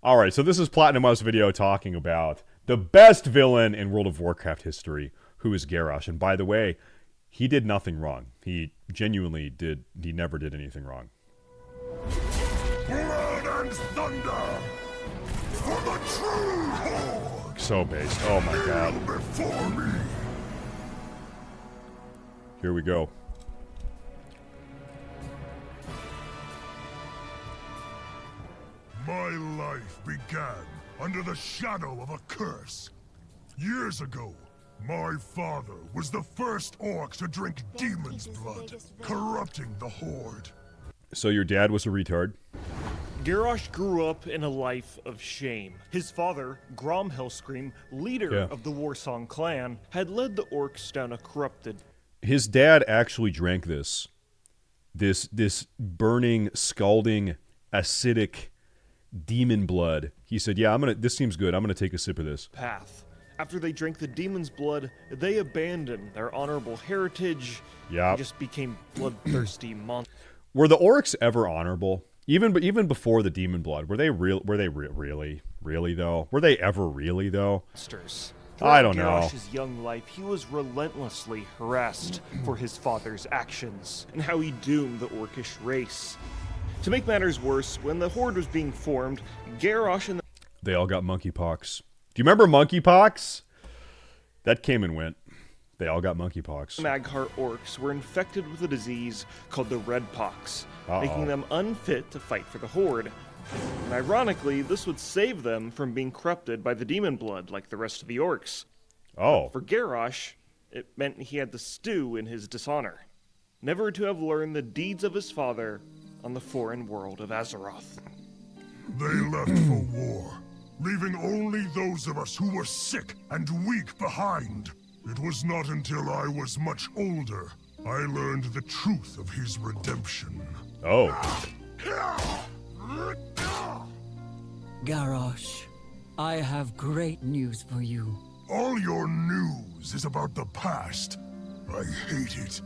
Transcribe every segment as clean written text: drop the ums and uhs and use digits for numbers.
Alright, so this is Platinum's video talking about the best villain in World of Warcraft history, who is Garrosh. And by the way, he did nothing wrong. He genuinely did, he never did anything wrong. Blood and thunder for the true horde. So based. Oh my god. Kneel before me. Here we go. My life began under the shadow of a curse. Years ago, my father was the first orc to drink demon's blood, corrupting the horde. So your dad was a retard? Garrosh grew up in a life of shame. His father, Garrosh Hellscream, leader of the Warsong clan, had led the orcs down a corrupted... His dad actually drank this burning, scalding, acidic demon blood. He said, yeah, this seems good. I'm gonna take a sip of this. ...path. After they drank the demon's blood, they abandoned their honorable heritage and just became bloodthirsty monsters. Were the orcs ever honorable? Even before the demon blood, were they really though? Were they ever really though? I don't know. Throughout Garrosh's young life, he was relentlessly harassed for his father's actions and how he doomed the orcish race. To make matters worse, when the horde was being formed, Garrosh and they all got monkeypox. Do you remember monkeypox? That came and went. They all got monkeypox. Magheart orcs were infected with a disease called the Red Pox, making them unfit to fight for the horde. And ironically, this would save them from being corrupted by the demon blood like the rest of the orcs. Oh. But for Garrosh, it meant he had to stew in his dishonor, never to have learned the deeds of his father on the foreign world of Azeroth. They left for war, leaving only those of us who were sick and weak behind. It was not until I was much older I learned the truth of his redemption. Oh. Garrosh, I have great news for you. All your news is about the past. I hate it.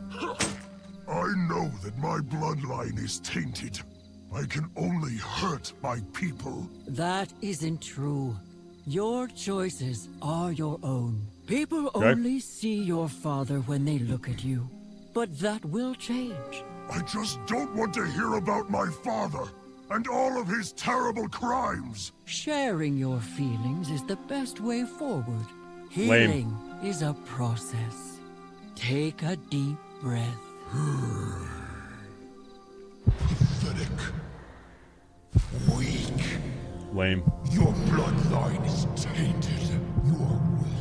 I know that my bloodline is tainted. I can only hurt my people. That isn't true. Your choices are your own. People only see your father when they look at you. But that will change. I just don't want to hear about my father and all of his terrible crimes. Sharing your feelings is the best way forward. Healing is a process. Take a deep breath. Pathetic. Weak. Lame. Your bloodline is tainted. You are weak.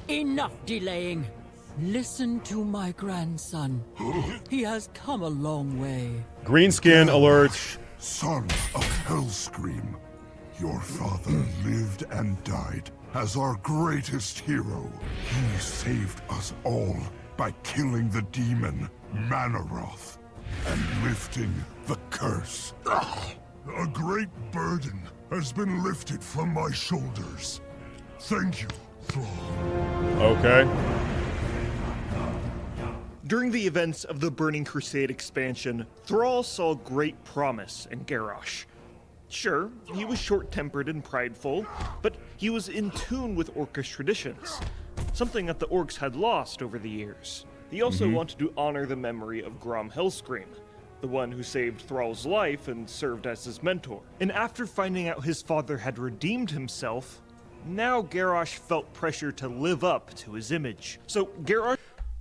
Enough delaying. Listen to my grandson. He has come a long way. Greenskin alert. Sons of Hellscream. Your father lived and died as our greatest hero. He saved us all by killing the demon, Manaroth, and lifting the curse. A great burden has been lifted from my shoulders. Thank you, Thrall. Okay. During the events of the Burning Crusade expansion, Thrall saw great promise in Garrosh. Sure, he was short-tempered and prideful, but he was in tune with orcish traditions, something that the orcs had lost over the years. He also wanted to honor the memory of Garrosh Hellscream, the one who saved Thrall's life and served as his mentor. And after finding out his father had redeemed himself, now Garrosh felt pressure to live up to his image. So Garrosh...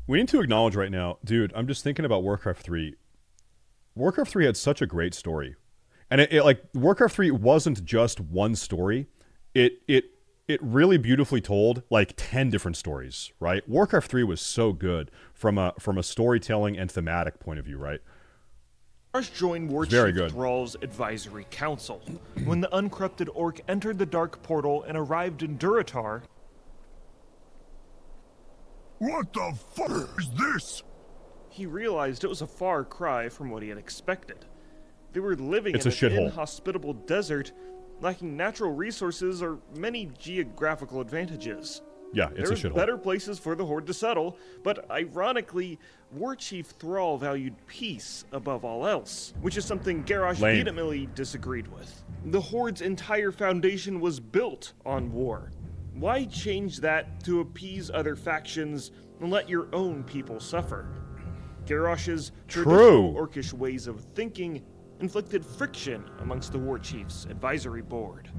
We need to acknowledge right now, dude, I'm just thinking about Warcraft 3. Warcraft 3 had such a great story. And it like, Warcraft 3 wasn't just one story. It really beautifully told, like, 10 different stories, right? Warcraft 3 was so good from a storytelling and thematic point of view, right? Garrosh joined War Chief Thrall's advisory council. When the uncorrupted orc entered the Dark Portal and arrived in Durotar... What the fuck is this? He realized it was a far cry from what he had expected. They were living in an inhospitable desert, lacking natural resources or many geographical advantages. Yeah, it's a There's shithole. better places for the Horde to settle, but ironically, War Chief Thrall valued peace above all else, which is something Garrosh Lame. vehemently disagreed with. The Horde's entire foundation was built on war. Why change that to appease other factions and let your own people suffer? Garrosh's traditional orcish ways of thinking inflicted friction amongst the War Chief's advisory board.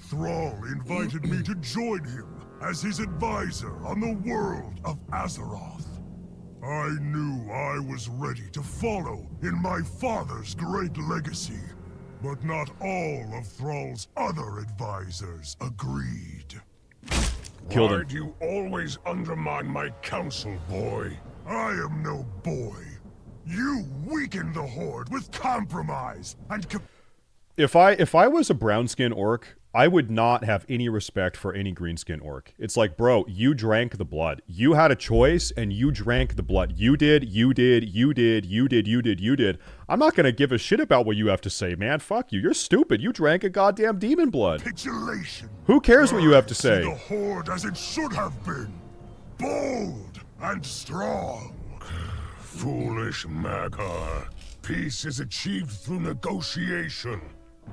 Thrall invited me to join him as his advisor on the world of Azeroth. I knew I was ready to follow in my father's great legacy, but not all of Thrall's other advisors agreed. Killed him. Why do you always undermine my counsel, boy? I am no boy. You weakened the Horde with compromise and If I was a brown skin orc, I would not have any respect for any green skin orc. It's like, bro, you drank the blood. You had a choice and you drank the blood. You did. I'm not gonna give a shit about what you have to say, man. Fuck you. You're stupid. You drank a goddamn demon blood. capitulation. Who cares what you have to See say? the Horde as it should have been. Bold and strong. Foolish Maghar. Peace is achieved through negotiation.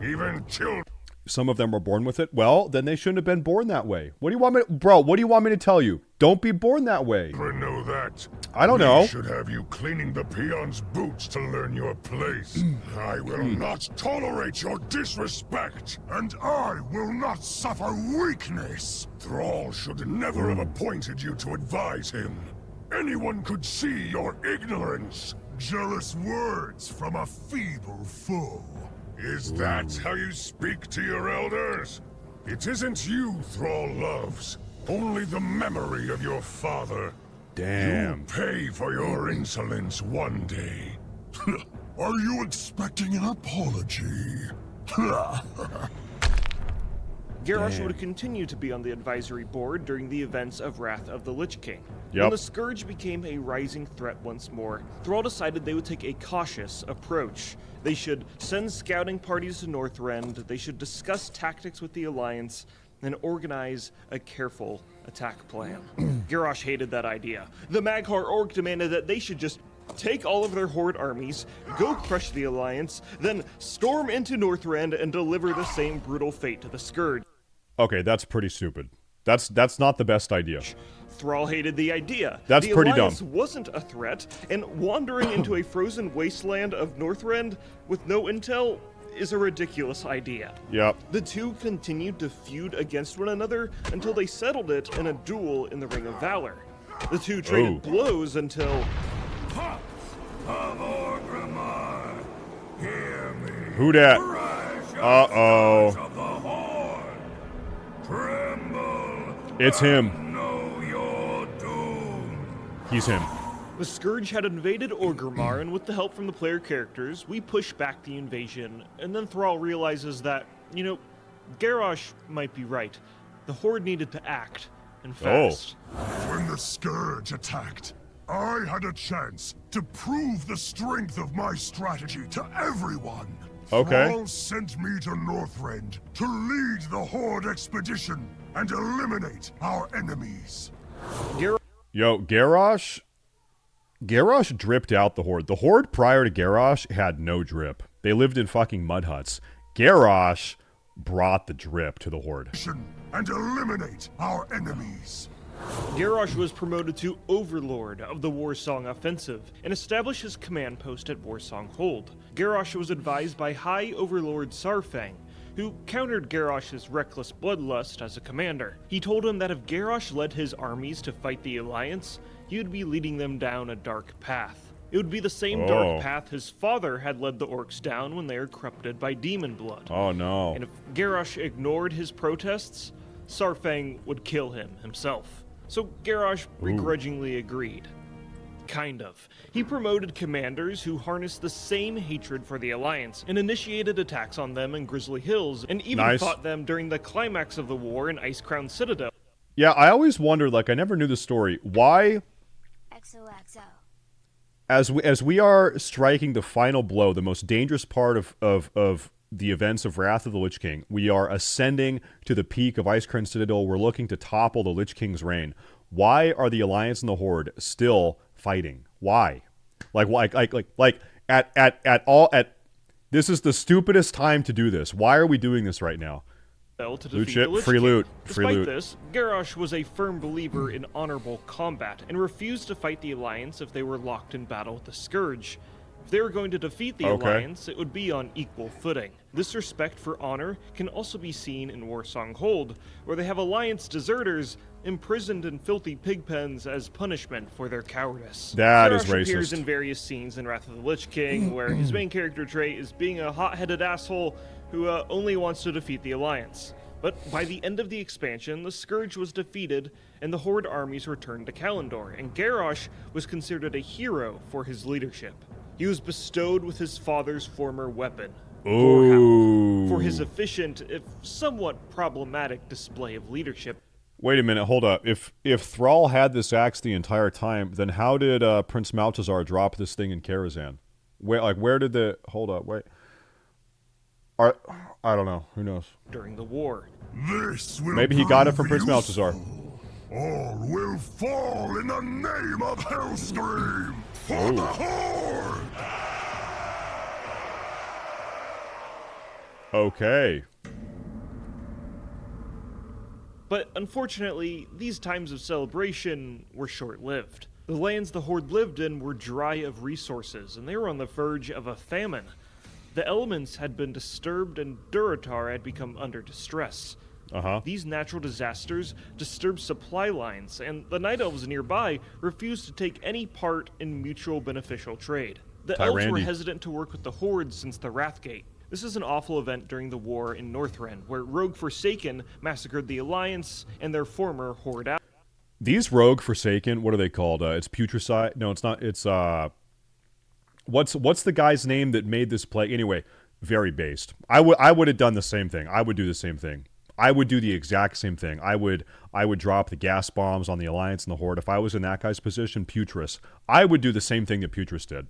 Even children. Some of them were born with it. Well, then they shouldn't have been born that way. What do you want me to, bro, what do you want me to tell you? Don't be born that way. Know that. I don't know. We should have you cleaning the peons' boots to learn your place. I will not tolerate your disrespect, and I will not suffer weakness. Thrall should never have appointed you to advise him. Anyone could see your ignorance. Jealous words from a feeble foe. Is that how you speak to your elders? It isn't you Thrall loves, only the memory of your father. Damn. You'll pay for your insolence one day. Are you expecting an apology? Garrosh would continue to be on the advisory board during the events of Wrath of the Lich King. Yep. When the Scourge became a rising threat once more, Thrall decided they would take a cautious approach. They should send scouting parties to Northrend, they should discuss tactics with the Alliance, and organize a careful attack plan. Garrosh hated that idea. The Maghar Orc demanded that they should just take all of their Horde armies, go crush the Alliance, then storm into Northrend and deliver the same brutal fate to the Scourge. Okay, that's pretty stupid. That's not the best idea. Thrall hated the idea. That's the pretty Alliance dumb. wasn't a threat, and wandering into a frozen wasteland of Northrend with no intel is a ridiculous idea. Yep. The two continued to feud against one another until they settled it in a duel in the Ring of Valor. The two traded blows until... Who dat? Uh-oh. It's him. He's him. The Scourge had invaded Orgrimmar, and with the help from the player characters, we push back the invasion, and then Thrall realizes that, you know, Garrosh might be right. The Horde needed to act, and fast. When the Scourge attacked, I had a chance to prove the strength of my strategy to everyone. Okay. Thrall sent me to Northrend to lead the Horde expedition and eliminate our enemies. Yo, Garrosh dripped out the Horde. The Horde prior to Garrosh had no drip. They lived in fucking mud huts. Garrosh brought the drip to the Horde. And eliminate our enemies. Garrosh was promoted to Overlord of the Warsong Offensive and established his command post at Warsong Hold. Garrosh was advised by High Overlord Sarfang, who countered Garrosh's reckless bloodlust as a commander. He told him that if Garrosh led his armies to fight the Alliance, he would be leading them down a dark path. It would be the same dark path his father had led the orcs down when they were corrupted by demon blood. Oh no. And if Garrosh ignored his protests, Sarfang would kill him himself. So Garrosh begrudgingly agreed. Kind of. He promoted commanders who harnessed the same hatred for the Alliance and initiated attacks on them in Grizzly Hills and even fought them during the climax of the war in Icecrown Citadel. Yeah, I always wondered, like, I never knew the story. Why, XOXO. as we are striking the final blow, the most dangerous part of the events of Wrath of the Lich King. We are ascending to the peak of Icecrown Citadel. We're looking to topple the Lich King's reign. Why are the Alliance and the Horde still fighting? Why? This is the stupidest time to do this. Why are we doing this right now? To Loot defeat shit, the Lich free King. loot, free Despite loot. this, Garrosh was a firm believer in honorable combat and refused to fight the Alliance if they were locked in battle with the Scourge. If they were going to defeat the Alliance, it would be on equal footing. This respect for honor can also be seen in Warsong Hold, where they have Alliance deserters imprisoned in filthy pig pens as punishment for their cowardice. That is Garrosh appears racist. in various scenes in Wrath of the Lich King, where his main character trait is being a hot-headed asshole who only wants to defeat the Alliance. But by the end of the expansion, the Scourge was defeated and the Horde armies returned to Kalimdor, and Garrosh was considered a hero for his leadership. He was bestowed with his father's former weapon, Ooh. for his efficient, if somewhat problematic, display of leadership. Wait a minute, hold up. If Thrall had this axe the entire time, then how did Prince Maltazar drop this thing in Karazhan? Where did the... Hold up, wait. I don't know. Who knows? During the war. This will Maybe he got it from prove Prince Maltazar. useful. All will fall in the name of Hellscream for the Horde! Okay. But unfortunately, these times of celebration were short-lived. The lands the Horde lived in were dry of resources, and they were on the verge of a famine. The elements had been disturbed and Durotar had become under distress. These natural disasters disturbed supply lines, and the Night Elves nearby refused to take any part in mutual beneficial trade. The elves were hesitant to work with the Horde since the Wrathgate. This is an awful event during the war in Northrend, where Rogue Forsaken massacred the Alliance and their former Horde allies. These Rogue Forsaken, what are they called? It's Putricide? No, it's not. It's, What's the guy's name that made this play? Anyway, very based. I would have done the same thing. I would do the same thing. I would do the exact same thing. I would drop the gas bombs on the Alliance and the Horde. If I was in that guy's position, Putris, I would do the same thing that Putris did.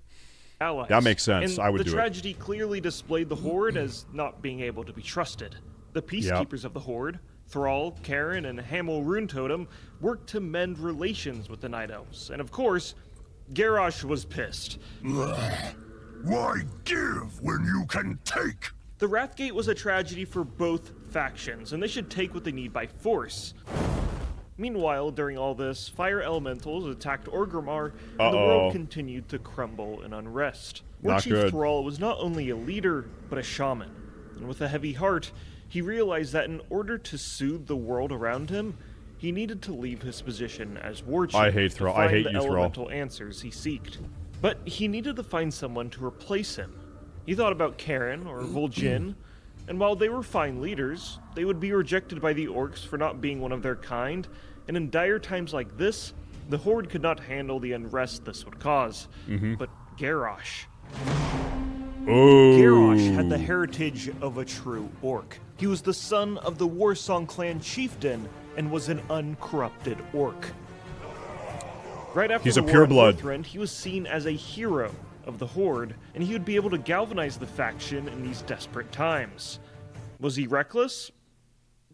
Allies. That makes sense. And I would do the it. tragedy clearly displayed the Horde as not being able to be trusted. The peacekeepers of the Horde, Thrall, Karen, and Hamel Runetotem, worked to mend relations with the Night Elves. And of course, Garrosh was pissed. Why give when you can take? The Wrathgate was a tragedy for both factions, and they should take what they need by force. Meanwhile, during all this, fire elementals attacked Orgrimmar, and the world continued to crumble in unrest. War Chief Thrall was not only a leader, but a shaman. And with a heavy heart, he realized that in order to soothe the world around him, he needed to leave his position as War Chief I hate Thrall. to find I hate the you, Thrall. elemental answers he seeked. But he needed to find someone to replace him. He thought about Karen or Vol'jin, and while they were fine leaders, they would be rejected by the orcs for not being one of their kind, and in dire times like this, the Horde could not handle the unrest this would cause. But Garrosh. Garrosh had the heritage of a true orc. He was the son of the Warsong clan chieftain and was an uncorrupted orc. Right after He's the a war in pureblood. Northrend, he was seen as a hero of the Horde, and he would be able to galvanize the faction in these desperate times. Was he reckless?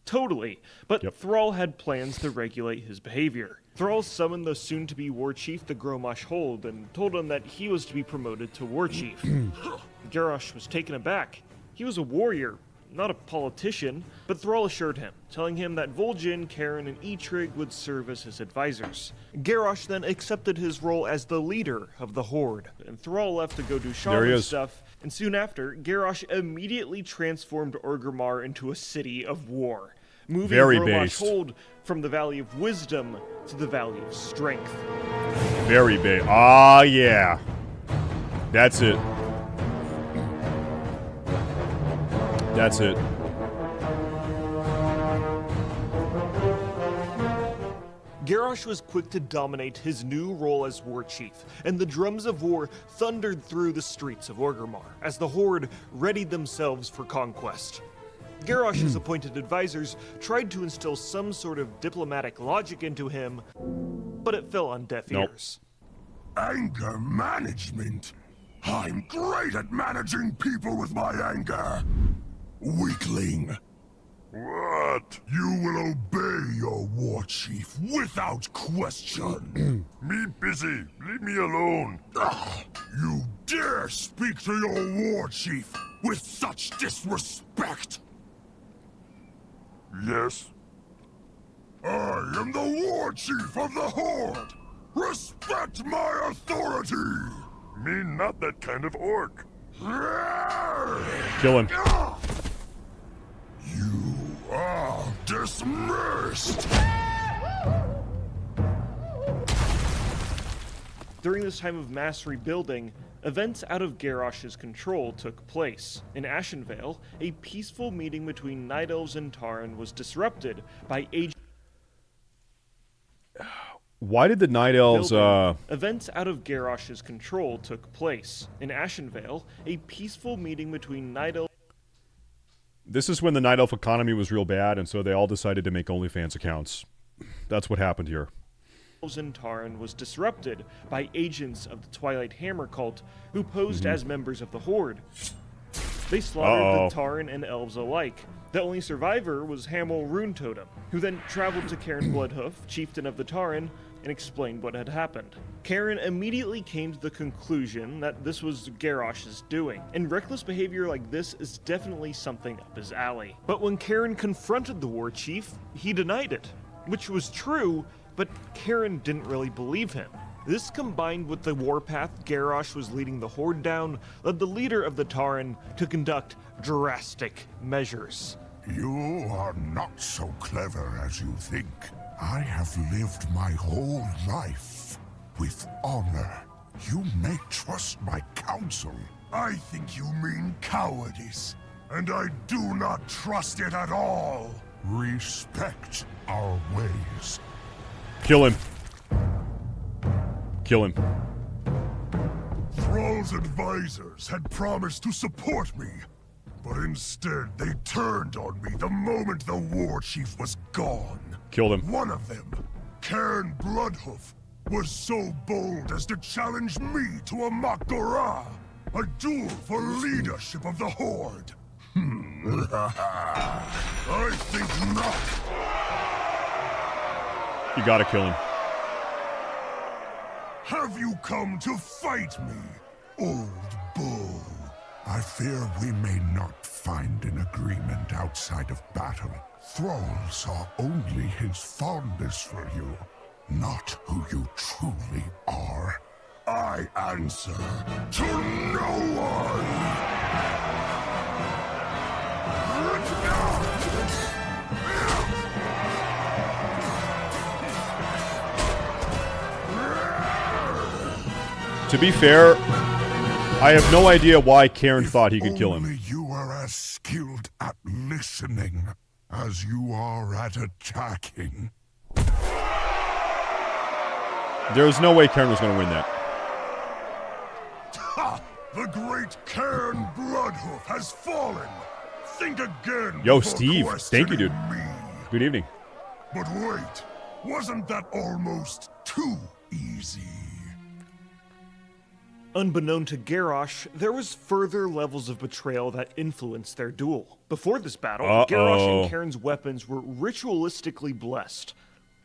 Totally, but Thrall had plans to regulate his behavior. Thrall summoned the soon-to-be war chief, the Gromosh Hold, and told him that he was to be promoted to war chief. Garrosh was taken aback. He was a warrior, not a politician, but Thrall assured him, telling him that Vol'jin, Karen, and Eitrig would serve as his advisors. Garrosh then accepted his role as the leader of the Horde, and Thrall left to go do shaman stuff, and soon after, Garrosh immediately transformed Orgrimmar into a city of war, moving Gromosh Hold from the Valley of Wisdom to the Valley of Strength. Very big. Ah, yeah. That's it. That's it. Garrosh was quick to dominate his new role as war chief, and the drums of war thundered through the streets of Orgrimmar as the Horde readied themselves for conquest. Garrosh's appointed advisors tried to instill some sort of diplomatic logic into him, but it fell on deaf ears. Anger management? I'm great at managing people with my anger. weakling. What? You will obey your war chief without question. Me busy. Leave me alone. You dare speak to your war chief with such disrespect? Yes. I am the war chief of the Horde. Respect my authority. Me not that kind of orc. Kill him. You are dismissed! During this time of mass rebuilding, events out of Garrosh's control took place. In Ashenvale, a peaceful meeting between Night Elves and Tauren was disrupted by Why did the Night Elves, Events out of Garrosh's control took place. In Ashenvale, a peaceful meeting between Night Elves... This is when the Night Elf economy was real bad, and so they all decided to make OnlyFans accounts. That's what happened here. In Tauren was disrupted by agents of the Twilight Hammer cult who posed as members of the Horde. They slaughtered the Tauren and Elves alike. The only survivor was Hamel Runetotem, who then traveled to Cairn Bloodhoof, chieftain of the Tauren, and explained what had happened. Cairn immediately came to the conclusion that this was Garrosh's doing, and reckless behavior like this is definitely something up his alley. But when Cairn confronted the war chief, he denied it, which was true, but Cairn didn't really believe him. This, combined with the warpath Garrosh was leading the Horde down, led the leader of the Tauren to conduct drastic measures. You are not so clever as you think. I have lived my whole life with honor. You may trust my counsel. I think you mean cowardice, and I do not trust it at all. Respect our ways. Kill him. Kill him. Thrall's advisors had promised to support me, but instead they turned on me the moment the war chief was gone. Killed him. One of them, Cairn Bloodhoof, was so bold as to challenge me to a Mak'gora, a duel for leadership of the Horde. I think not. You gotta kill him. Have you come to fight me, old bull? I fear we may not find an agreement outside of battle. Thrall saw only his fondness for you, not who you truly are. I answer to no one! To be fair, I have no idea why Cairn thought he could kill him. Only you are as skilled at listening as you are at attacking. There's no way Cairn was going to win that. Ha! The great Cairn Bloodhoof has fallen! Think again. Yo, before Steve. Thank you, dude. questioning me. Good evening. But wait, wasn't that almost too easy? Unbeknown to Garrosh, there was further levels of betrayal that influenced their duel. Before this battle, Garrosh and Cairn's weapons were ritualistically blessed.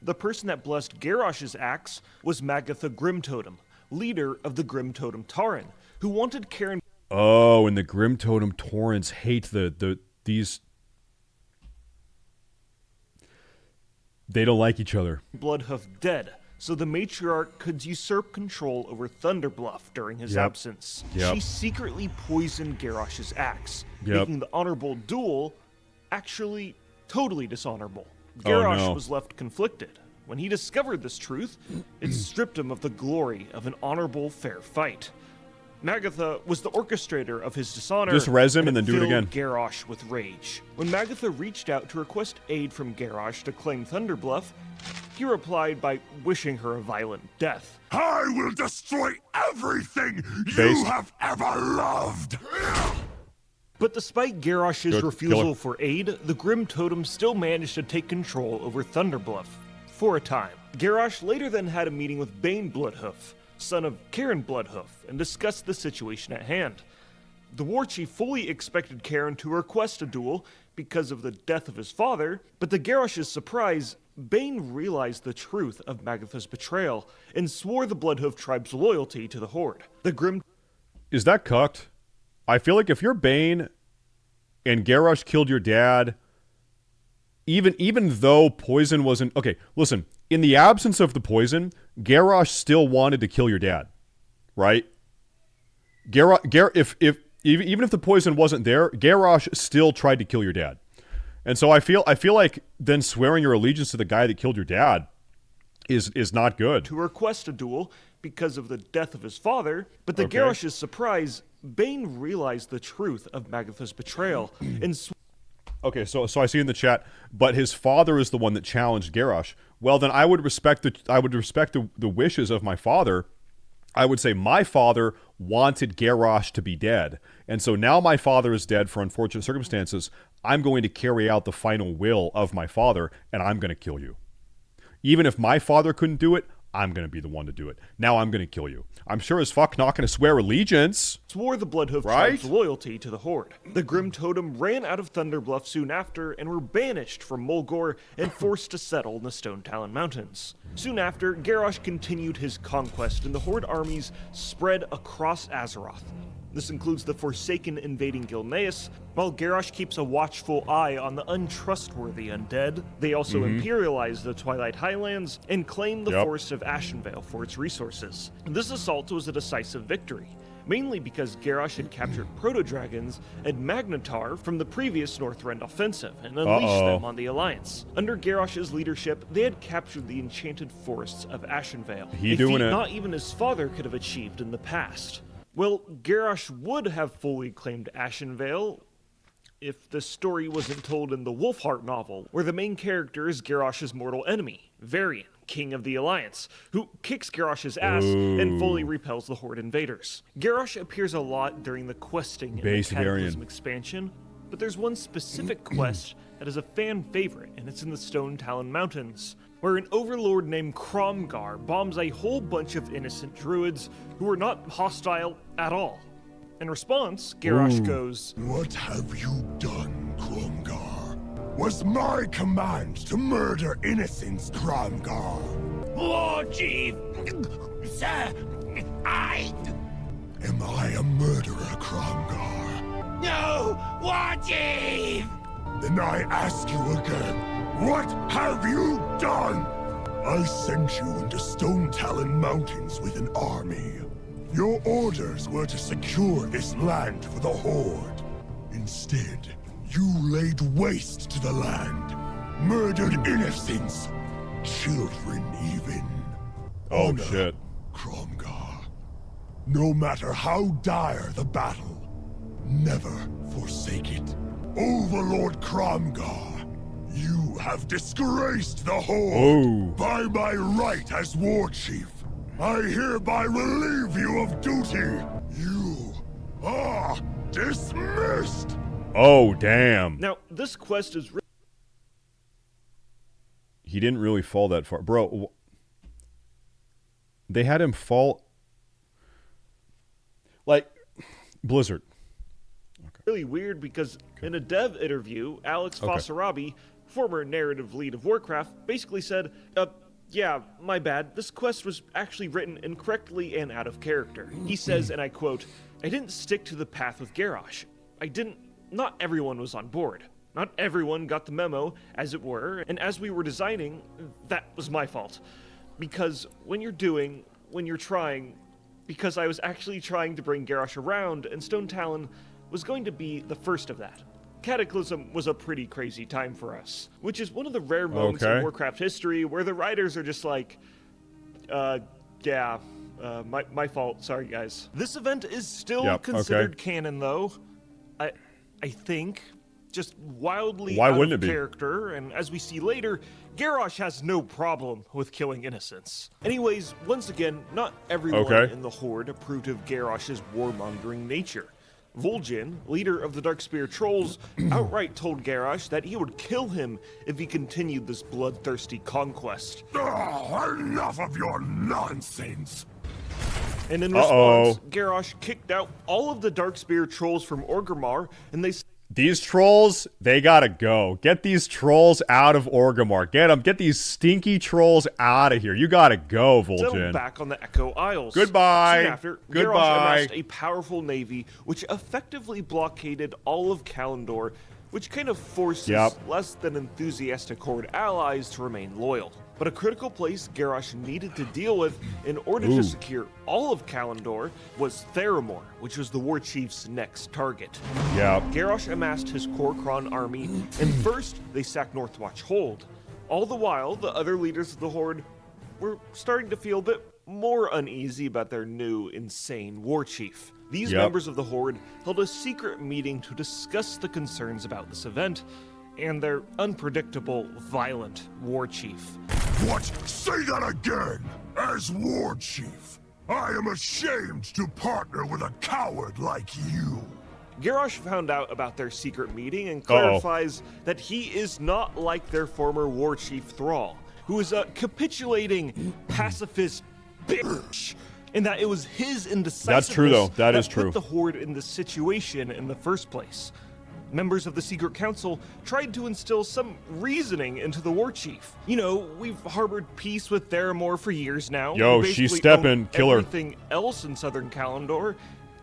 The person that blessed Garrosh's axe was Magatha Grimtotem, leader of the Grimtotem Tauren, who wanted Cairn... Oh, and the Grimtotem Taurens hate these... They don't like each other. Bloodhoof dead, so the matriarch could usurp control over Thunderbluff during his absence. She secretly poisoned Garrosh's axe, making the honorable duel actually totally dishonorable. Garrosh was left conflicted. When he discovered this truth, it stripped him of the glory of an honorable, fair fight. Magatha was the orchestrator of his dishonor. Just res him and then do it again. Garrosh with rage. When Magatha reached out to request aid from Garrosh to claim Thunderbluff, he replied by wishing her a violent death. I will destroy everything you have ever loved! But despite Garrosh's refusal for aid, the Grim Totem still managed to take control over Thunderbluff for a time. Garrosh later then had a meeting with Bane Bloodhoof, son of Cairn Bloodhoof, and discussed the situation at hand. The war chief fully expected Karen to request a duel because of the death of his father, but to Garrosh's surprise, Bane realized the truth of Magatha's betrayal and swore the Bloodhoof tribe's loyalty to the Horde. The Grim... Is that cucked? I feel like if you're Bane and Garrosh killed your dad, even though poison wasn't... Okay, listen. In the absence of the poison, Garrosh still wanted to kill your dad, right? Even if the poison wasn't there, Garrosh still tried to kill your dad. And so I feel like then swearing your allegiance to the guy that killed your dad is not good. To request a duel because of the death of his father, but to Garrosh's surprise, Bane realized the truth of Magatha's betrayal and Okay, so I see in the chat, but his father is the one that challenged Garrosh. Well, then I would respect the wishes of my father. I would say my father wanted Garrosh to be dead. And so now my father is dead for unfortunate circumstances. I'm going to carry out the final will of my father, and I'm going to kill you. Even if my father couldn't do it, I'm going to be the one to do it. Now I'm going to kill you. I'm sure as fuck not going to swear allegiance. Swore the Bloodhoof tribe's loyalty to the Horde. The Grim Totem ran out of Thunderbluff soon after and were banished from Mulgore and forced to settle in the Stone Talon Mountains. Soon after, Garrosh continued his conquest and the Horde armies spread across Azeroth. This includes the Forsaken invading Gilneas, while Garrosh keeps a watchful eye on the untrustworthy undead. They also imperialize the Twilight Highlands and claim the Forest of Ashenvale for its resources. This assault was a decisive victory, mainly because Garrosh had captured proto-dragons and Magnetar from the previous Northrend offensive and unleashed them on the Alliance. Under Garrosh's leadership, they had captured the enchanted forests of Ashenvale, a feat not even his father could have achieved in the past. Well, Garrosh would have fully claimed Ashenvale if the story wasn't told in the Wolfheart novel, where the main character is Garrosh's mortal enemy, Varian, King of the Alliance, who kicks Garrosh's ass and fully repels the Horde invaders. Garrosh appears a lot during the questing in the Cataclysm expansion, but there's one specific quest that is a fan favorite, and it's in the Stone Talon Mountains, where an overlord named Kromgar bombs a whole bunch of innocent druids who are not hostile at all. In response, Garrosh goes, "What have you done, Kromgar? Was my command to murder innocents, Kromgar?" War Chief! Sir, Am I a murderer, Kromgar? No! War Chief! Then I ask you again, what have you done? I sent you into Stone Talon Mountains with an army. Your orders were to secure this land for the Horde. Instead, you laid waste to the land, murdered innocents, children even. Oh, Honor, shit. Kromgar. No matter how dire the battle, never forsake it. Overlord Kromgar, you have disgraced the Horde. By my right as War Chief, I hereby relieve you of duty. You are dismissed. Oh, damn. Now, this quest is... He didn't really fall that far. Bro, they had him fall... Like, Blizzard. really weird because in a dev interview, Alex Fossarabi, former narrative lead of Warcraft, basically said, yeah, my bad, this quest was actually written incorrectly and out of character. He says, and I quote, "I didn't stick to the path with Garrosh. Not everyone was on board. Not everyone got the memo, as it were, and as we were designing, that was my fault. Because because I was actually trying to bring Garrosh around, and Stone Talon was going to be the first of that. Cataclysm was a pretty crazy time for us, which is one of the rare moments in Warcraft history where the writers are just like, my fault, sorry guys." This event is still considered canon though, I think, just wildly out of character, and as we see later, Garrosh has no problem with killing innocents. Anyways, once again, not everyone in the Horde approved of Garrosh's warmongering nature. Vol'jin, leader of the Darkspear Trolls, outright told Garrosh that he would kill him if he continued this bloodthirsty conquest. Enough of your nonsense! And in response, Garrosh kicked out all of the Darkspear trolls from Orgrimmar, and they These trolls, they gotta go. Get these trolls out of Orgrimmar. Get them. Get these stinky trolls out of here. You gotta go, settled Vol'jin. back on the Echo Isles. Goodbye. Soon after, Garrosh Goodbye. amassed a powerful navy, which effectively blockaded all of Kalimdor, which kind of forces less than enthusiastic Horde allies to remain loyal. But a critical place Garrosh needed to deal with in order to secure all of Kalimdor was Theramore, which was the war chief's next target. Yeah. Garrosh amassed his Kor'kron army, and first they sacked Northwatch Hold. All the while, the other leaders of the Horde were starting to feel a bit more uneasy about their new, insane war chief. These members of the Horde held a secret meeting to discuss the concerns about this event and their unpredictable, violent war chief. What? Say that again! As war chief, I am ashamed to partner with a coward like you. Garrosh found out about their secret meeting and clarifies that he is not like their former war chief Thrall, who is a capitulating pacifist bitch, and that it was his indecisiveness That's true, though. That is true. put the Horde in this situation in the first place. Members of the Secret Council tried to instill some reasoning into the war chief. You know, we've harbored peace with Theramore for years now. Yo, We she's basically stepping. own Kill her. Everything else in Southern Kalimdor.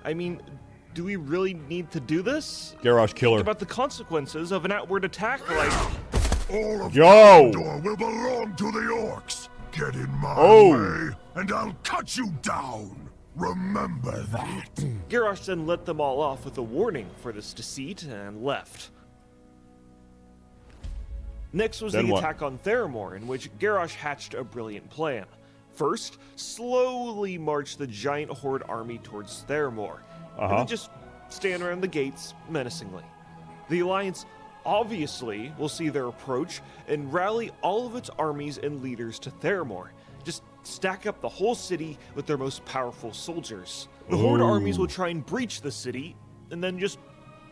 I mean, do we really need to do this? Garrosh, kill Think her. about the consequences of an outward attack like... All of Yo! Kalimdor will belong to the orcs. Get in my way, and I'll cut you down. Remember that. Garrosh then let them all off with a warning for this deceit and left. Next was Then the what? attack on Theramore, in which Garrosh hatched a brilliant plan. First, slowly march the giant Horde army towards Theramore, and then just stand around the gates menacingly. The Alliance obviously will see their approach and rally all of its armies and leaders to Theramore. Just stack up the whole city with their most powerful soldiers. The Horde armies will try and breach the city and then just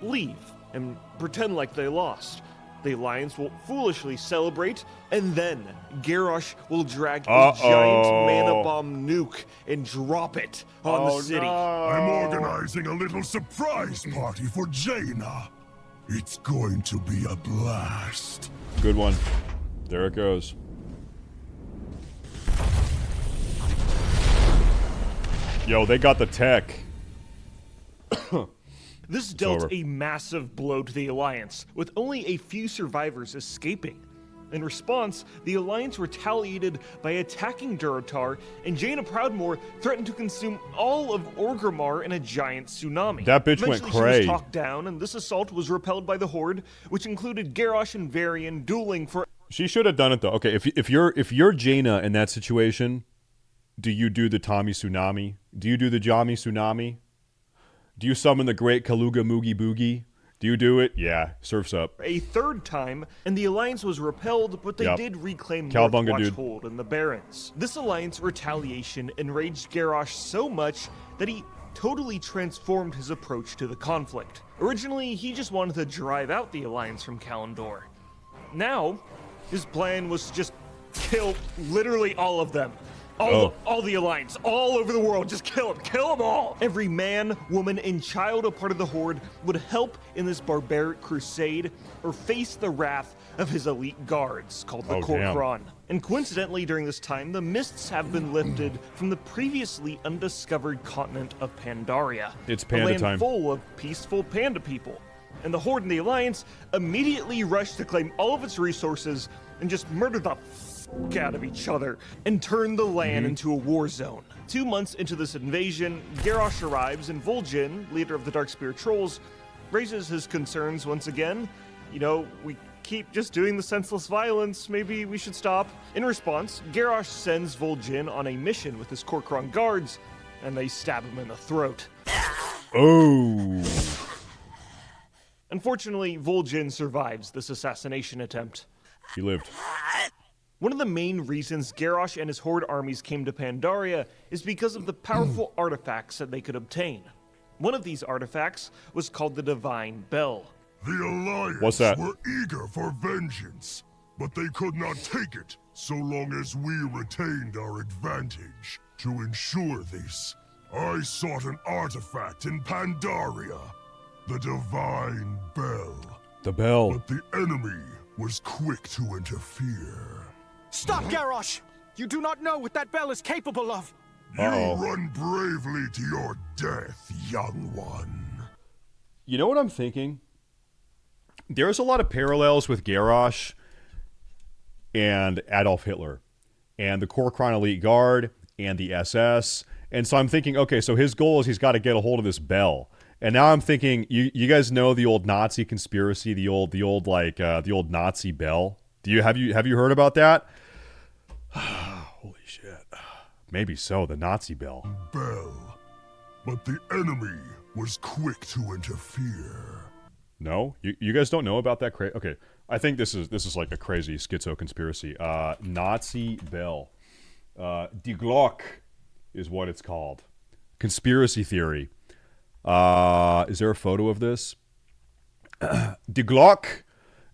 leave and pretend like they lost. The Alliance will foolishly celebrate, and then Garrosh will drag a giant mana bomb nuke and drop it on the city. I'm organizing a little surprise party for Jaina. It's going to be a blast. Good one. There it goes. Yo, they got the tech. This dealt over. a massive blow to the Alliance, with only a few survivors escaping. In response, the Alliance retaliated by attacking Durotar, and Jaina Proudmoore threatened to consume all of Orgrimmar in a giant tsunami. That bitch went Eventually, cray. she was talked down, and this assault was repelled by the Horde, which included Garrosh and Varian dueling for... She should have done it though. Okay, if you're Jaina in that situation, do you do the Tommy Tsunami? Do you do the Jami Tsunami? Do you summon the Great Kaluga Moogie Boogie? Do you do it? Yeah, surf's up. a third time, and the Alliance was repelled, but they did reclaim Calabunga, Northwatch dude. Hold and the Barrens. This Alliance retaliation enraged Garrosh so much that he totally transformed his approach to the conflict. Originally, he just wanted to drive out the Alliance from Kalimdor. Now, his plan was to just kill literally all of them. All the Alliance, all over the world, just kill them all! Every man, woman, and child a part of the Horde would help in this barbaric crusade or face the wrath of his elite guards, called the Kor'kron. And coincidentally, during this time, the mists have been lifted from the previously undiscovered continent of Pandaria. It's panda a land time. full of peaceful panda people. And the Horde and the Alliance immediately rushed to claim all of its resources and just murder the out of each other and turn the land into a war zone. 2 months into this invasion, Garrosh arrives, and Vol'jin, leader of the Darkspear Trolls, raises his concerns once again. You know, we keep just doing the senseless violence, maybe we should stop. In response, Garrosh sends Vol'jin on a mission with his Kor'kron guards, and they stab him in the throat. Oh. Unfortunately, Vol'jin survives this assassination attempt. He lived. One of the main reasons Garrosh and his Horde armies came to Pandaria is because of the powerful artifacts that they could obtain. One of these artifacts was called the Divine Bell. The Alliance What's that? were eager for vengeance, but they could not take it so long as we retained our advantage. To ensure this, I sought an artifact in Pandaria, the Divine Bell. The bell. But the enemy was quick to interfere. Stop, Garrosh! You do not know what that bell is capable of. You run bravely to your death, young one. You know what I'm thinking? There's a lot of parallels with Garrosh and Adolf Hitler and the Korkron Elite Guard and the SS. And so I'm thinking, okay, so his goal is he's got to get a hold of this bell. And now I'm thinking, you guys know the old Nazi conspiracy, the old Nazi bell. Have you heard about that? Holy shit. Maybe so, the Nazi bell. Bell. But the enemy was quick to interfere. No? You guys don't know about that okay. I think this is like a crazy schizo conspiracy. Nazi bell. Die Glock is what it's called. Conspiracy theory. Is there a photo of this? Die Glock,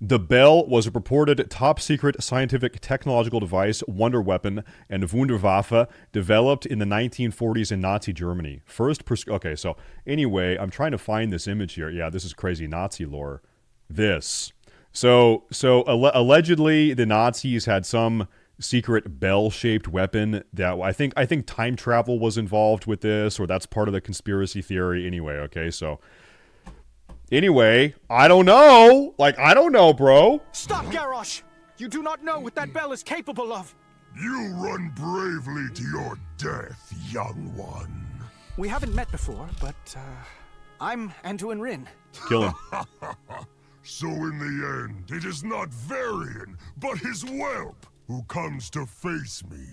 the bell, was a purported top-secret scientific technological device, wonder weapon, and Wunderwaffe developed in the 1940s in Nazi Germany. Okay, so anyway, I'm trying to find this image here. Yeah, this is crazy Nazi lore. This. So allegedly, the Nazis had some secret bell-shaped weapon that I think time travel was involved with this, or that's part of the conspiracy theory. Anyway, okay, so anyway, I don't know. I don't know, bro. Stop, Garrosh! You do not know what that bell is capable of. You run bravely to your death, young one. We haven't met before, but I'm Anduin Rin. Kill him. So in the end, it is not Varian, but his whelp who comes to face me.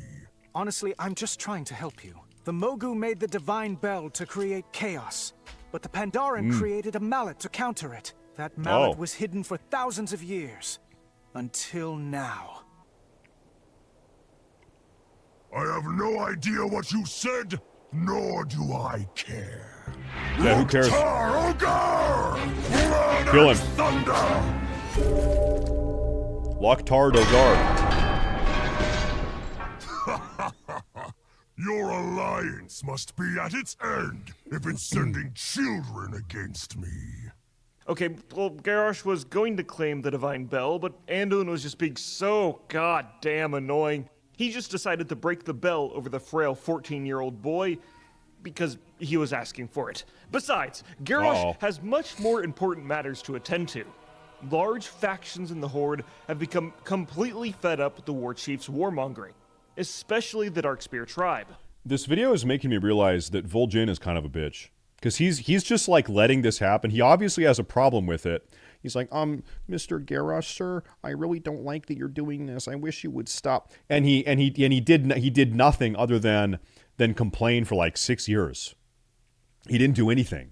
Honestly, I'm just trying to help you. The Mogu made the Divine Bell to create chaos, but the Pandaren created a mallet to counter it. That mallet was hidden for thousands of years. Until now. I have no idea what you said, nor do I care. Yeah, who cares? Kill him. Thunder! Loktar Dogard. Your alliance must be at its end if it's sending children against me. Okay, well, Garrosh was going to claim the Divine Bell, but Anduin was just being so goddamn annoying. He just decided to break the bell over the frail 14-year-old boy because he was asking for it. Besides, Garrosh has much more important matters to attend to. Large factions in the Horde have become completely fed up with the War Chief's warmongering, especially the Darkspear tribe. This video is making me realize that Vol'jin is kind of a bitch. Because he's just like letting this happen. He obviously has a problem with it. He's like, Mr. Garrosh, sir, I really don't like that you're doing this. I wish you would stop. And he did nothing other than complain for like 6 years. He didn't do anything.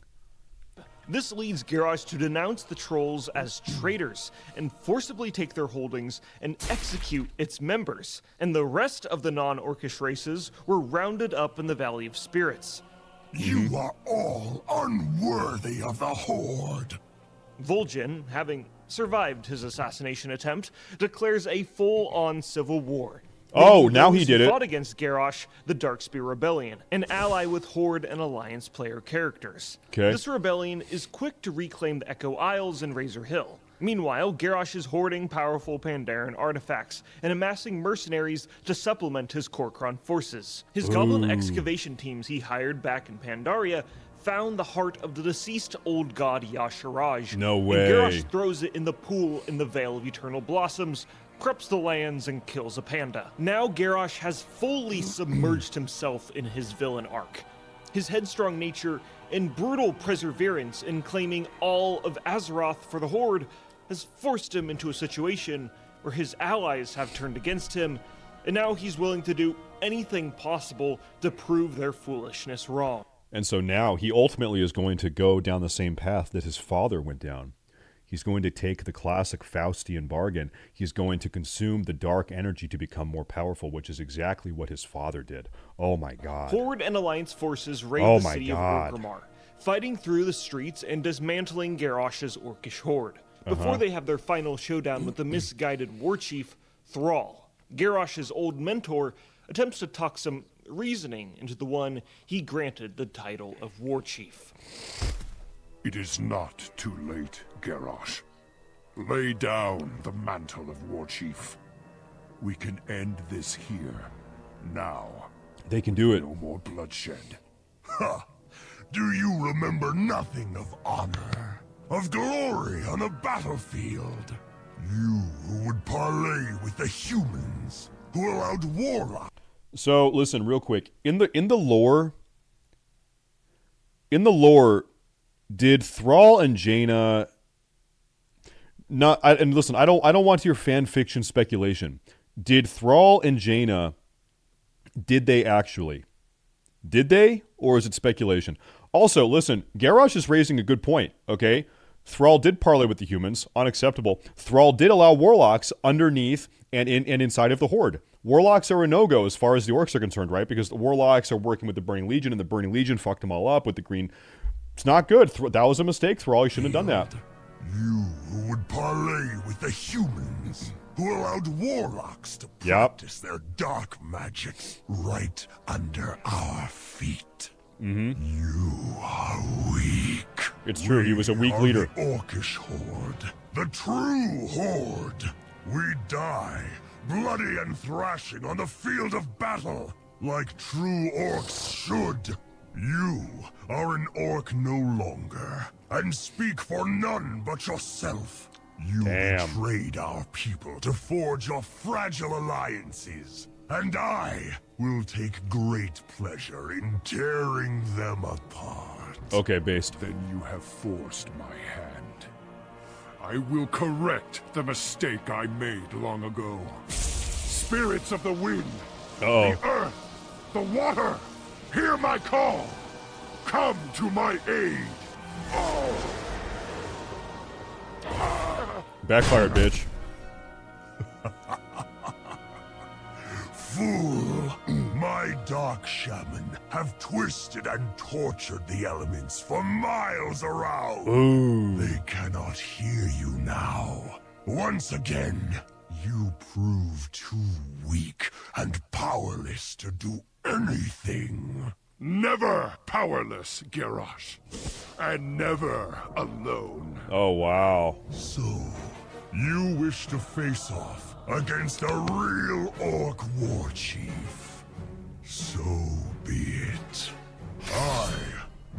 This leads Garrosh to denounce the trolls as traitors and forcibly take their holdings and execute its members. And the rest of the non-Orcish races were rounded up in the Valley of Spirits. You are all unworthy of the Horde. Vol'jin, having survived his assassination attempt, declares a full-on civil war. Oh, now he did it. Fought against Garrosh, the Darkspear Rebellion, an ally with Horde and Alliance player characters. Okay. This rebellion is quick to reclaim the Echo Isles and Razor Hill. Meanwhile, Garrosh is hoarding powerful Pandaren artifacts and amassing mercenaries to supplement his Korkron forces. His goblin excavation teams he hired back in Pandaria found the heart of the deceased old god Yasharaj. No way. And Garrosh throws it in the pool in the Vale of Eternal Blossoms, corrupts the lands, and kills a panda. Now Garrosh has fully submerged himself in his villain arc. His headstrong nature and brutal perseverance in claiming all of Azeroth for the Horde has forced him into a situation where his allies have turned against him, and now he's willing to do anything possible to prove their foolishness wrong. And so now he ultimately is going to go down the same path that his father went down. He's going to take the classic Faustian bargain. He's going to consume the dark energy to become more powerful, which is exactly what his father did. Oh my god. Horde and Alliance forces raid Oh the my city God. of Orgrimmar, fighting through the streets and dismantling Garrosh's Orcish Horde, before they have their final showdown with the misguided war chief, Thrall. Garrosh's old mentor attempts to talk some reasoning into the one he granted the title of War Chief. It is not too late, Garrosh. Lay down the mantle of War Chief. We can end this here, now. They can do it. No more bloodshed. Ha! Do you remember nothing of honor, of glory on a battlefield? You who would parley with the humans, who allowed warlocks. So listen, real quick. In the lore, did Thrall and Jaina not? And listen, I don't want your fan fiction speculation. Did Thrall and Jaina? Did they actually? Did they, or is it speculation? Also, listen, Garrosh is raising a good point. Okay, Thrall did parley with the humans, unacceptable. Thrall did allow warlocks underneath and inside of the Horde. Warlocks are a no-go as far as the orcs are concerned, right? Because the warlocks are working with the Burning Legion, and the Burning Legion fucked them all up with the green. It's not good. That was a mistake, Thrall. You shouldn't have done that. You who would parley with the humans, who allowed warlocks to practice their dark magics right under our feet. You are weak. It's true. He was a weak leader. The Orcish Horde, the true Horde. We die, bloody and thrashing on the field of battle, like true orcs should. You are an orc no longer, and speak for none but yourself. You betrayed our people to forge your fragile alliances, and I will take great pleasure in tearing them apart. Okay, based. Then you have forced my hand. I will correct the mistake I made long ago. Spirits of the wind, the earth, the water, hear my call. Come to my aid. Backfired, bitch. Fool! My dark shaman have twisted and tortured the elements for miles around. Ooh. They cannot hear you now. Once again, you prove too weak and powerless to do anything. Never powerless, Garrosh. And never alone. Oh, wow. So, you wish to face off against a real orc war chief. So be it. I,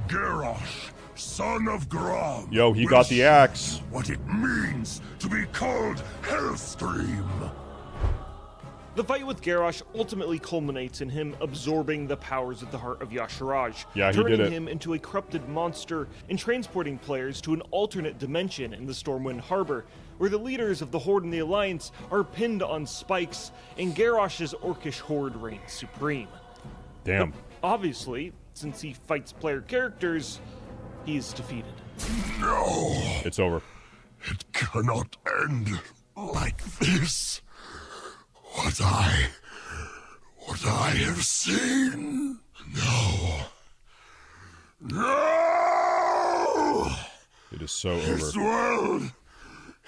Garrosh, son of Grom. Yo, he got the axe. What it means to be called Hellscream. The fight with Garrosh ultimately culminates in him absorbing the powers of the Heart of Yasharaj, Yeah, he did turning it. him into a corrupted monster and transporting players to an alternate dimension in the Stormwind Harbor, where the leaders of the Horde and the Alliance are pinned on spikes, and Garrosh's Orcish Horde reigns supreme. Damn. But obviously, since he fights player characters, he is defeated. No, It's over. it cannot end like this. What I have seen? No. No! It is so This over. world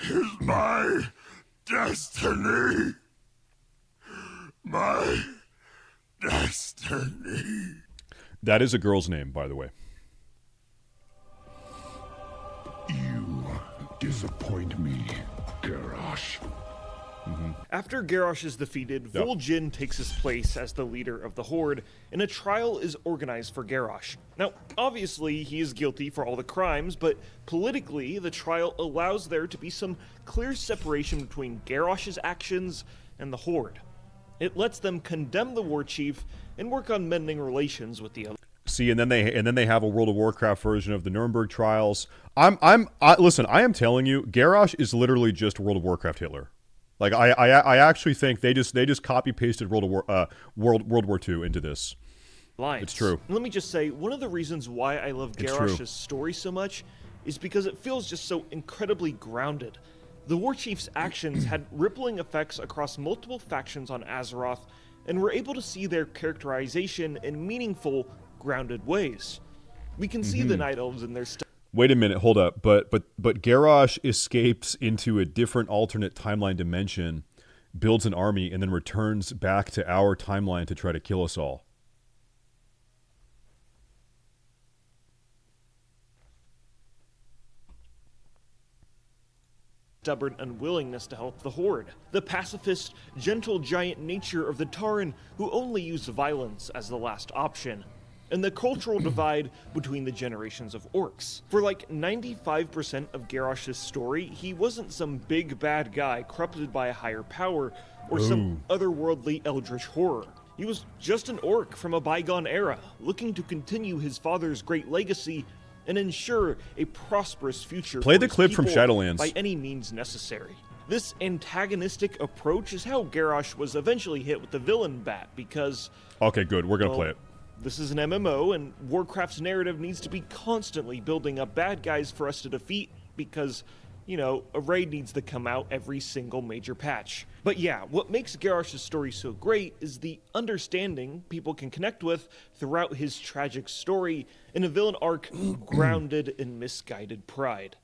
is my destiny. My destiny. That is a girl's name, by the way. You disappoint me, Garrosh. After Garrosh is defeated, Vol'jin takes his place as the leader of the Horde, and a trial is organized for Garrosh. Now, obviously, he is guilty for all the crimes, but politically, the trial allows there to be some clear separation between Garrosh's actions and the Horde. It lets them condemn the war chief and work on mending relations with the other. See, and then they have a World of Warcraft version of the Nuremberg trials. Listen, I am telling you, Garrosh is literally just World of Warcraft Hitler. Like I actually think they just copy pasted World War II into this. Alliance. It's true. Let me just say, one of the reasons why I love It's true. Garrosh's story so much is because it feels just so incredibly grounded. The war chief's actions had rippling effects across multiple factions on Azeroth, and we're able to see their characterization in meaningful, grounded ways. We can see the Night Elves in their Wait a minute, hold up. But Garrosh escapes into a different alternate timeline dimension, builds an army, and then returns back to our timeline to try to kill us all. stubborn unwillingness to help the Horde, the pacifist, gentle giant nature of the Tauren who only use violence as the last option, and the cultural divide between the generations of orcs. For like 95% of Garrosh's story, he wasn't some big bad guy corrupted by a higher power or some otherworldly eldritch horror. He was just an orc from a bygone era, looking to continue his father's great legacy and ensure a prosperous future Play for the his clip from people Shadowlands. by any means necessary. This antagonistic approach is how Garrosh was eventually hit with the villain bat because, Okay, good. We're gonna well, play it. this is an MMO, and Warcraft's narrative needs to be constantly building up bad guys for us to defeat because, you know, a raid needs to come out every single major patch. But yeah, what makes Garrosh's story so great is the understanding people can connect with throughout his tragic story in a villain arc grounded in misguided pride.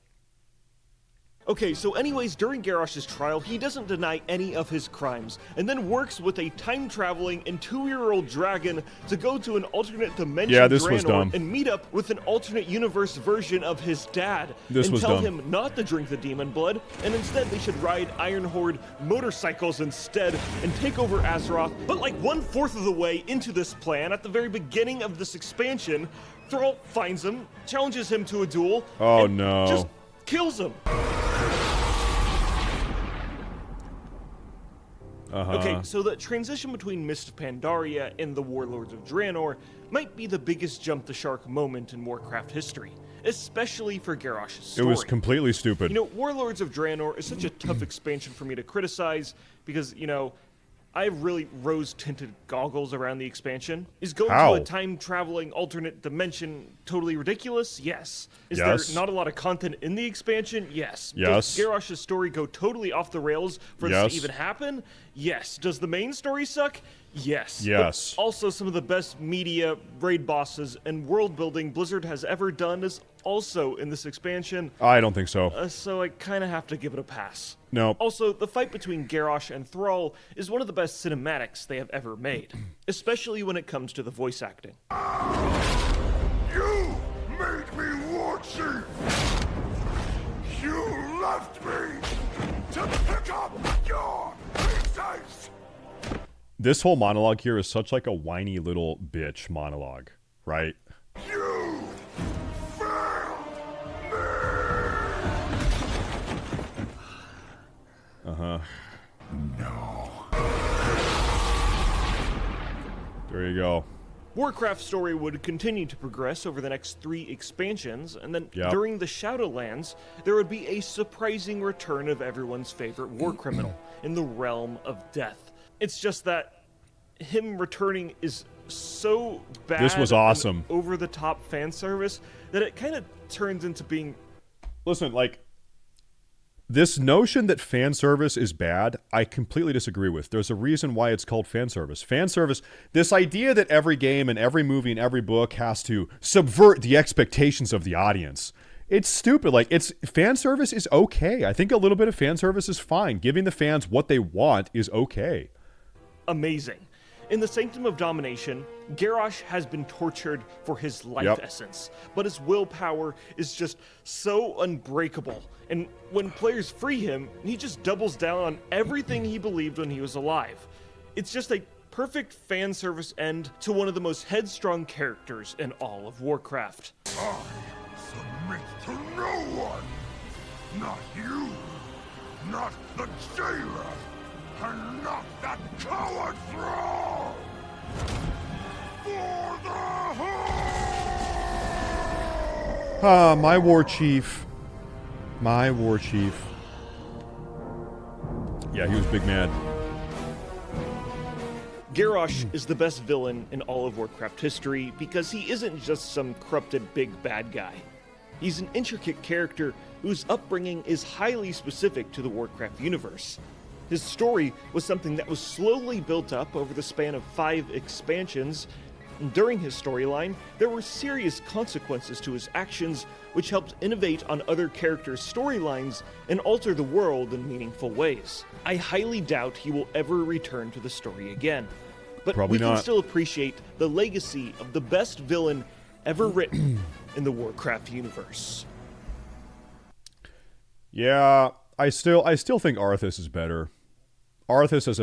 Okay, so anyways, during Garrosh's trial, he doesn't deny any of his crimes, and then works with a time-traveling and 2-year-old dragon to go to an alternate dimension Yeah, this was Draenor dumb. and meet up with an alternate universe version of his dad This and was tell dumb. him not to drink the demon blood, and instead they should ride Iron Horde motorcycles instead and take over Azeroth. But like 1/4 of the way into this plan, at the very beginning of this expansion, Thrall finds him, challenges him to a duel, Oh, and no. just kills him. Okay, so the transition between Mist of Pandaria and the Warlords of Draenor might be the biggest jump-the-shark moment in Warcraft history, especially for Garrosh's It story. was completely stupid. You know, Warlords of Draenor is such a tough expansion for me to criticize because, you know, I have really rose-tinted goggles around the expansion. Is going How? to a time-traveling alternate dimension totally ridiculous? Yes. Is Yes. there not a lot of content in the expansion? Yes. Yes. Does Garrosh's story go totally off the rails for this Yes. to even happen? Yes. Does the main story suck? Yes. Yes. But also some of the best media, raid bosses, and world building Blizzard has ever done is also in this expansion. I don't think so. So I kind of have to give it a pass. No. Also, the fight between Garrosh and Thrall is one of the best cinematics they have ever made, especially when it comes to the voice acting. You made me war chief! You left me to pick up your pieces! This whole monologue here is such like a whiny little bitch monologue, right? You failed me! Uh-huh. No. There you go. Warcraft's story would continue to progress over the next 3 expansions, and then Yep. during the Shadowlands, there would be a surprising return of everyone's favorite war criminal in the realm of death. It's just that him returning is so bad This was and awesome. over-the-top fan service that it kind of turns into being Listen, like, this notion that fan service is bad, I completely disagree with. There's a reason why it's called fan service. Fan service, this idea that every game and every movie and every book has to subvert the expectations of the audience. It's stupid. Like, fan service is okay. I think a little bit of fan service is fine. Giving the fans what they want is okay. amazing. In the Sanctum of Domination, Garrosh has been tortured for his life Yep. essence, but his willpower is just so unbreakable. And when players free him, he just doubles down on everything he believed when he was alive. It's just a perfect fan service end to one of the most headstrong characters in all of Warcraft. I submit to no one! Not you! Not the jailer! And not that coward Thrall! For the Horde! Ah, my war chief. My war chief. Yeah, he was big mad. Garrosh is the best villain in all of Warcraft history because he isn't just some corrupted big bad guy. He's an intricate character whose upbringing is highly specific to the Warcraft universe. His story was something that was slowly built up over the span of 5 expansions. And during his storyline, there were serious consequences to his actions, which helped innovate on other characters' storylines and alter the world in meaningful ways. I highly doubt he will ever return to the story again. But Probably we can not. still appreciate the legacy of the best villain ever written in the Warcraft universe. Yeah, I still think Arthas is better. Arthas has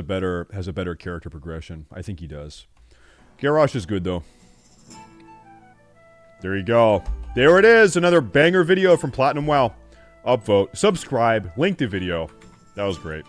a better character progression. I think he does. Garrosh is good though. There you go. There it is. Another banger video from Platinum WoW. Upvote, subscribe, link the video. That was great.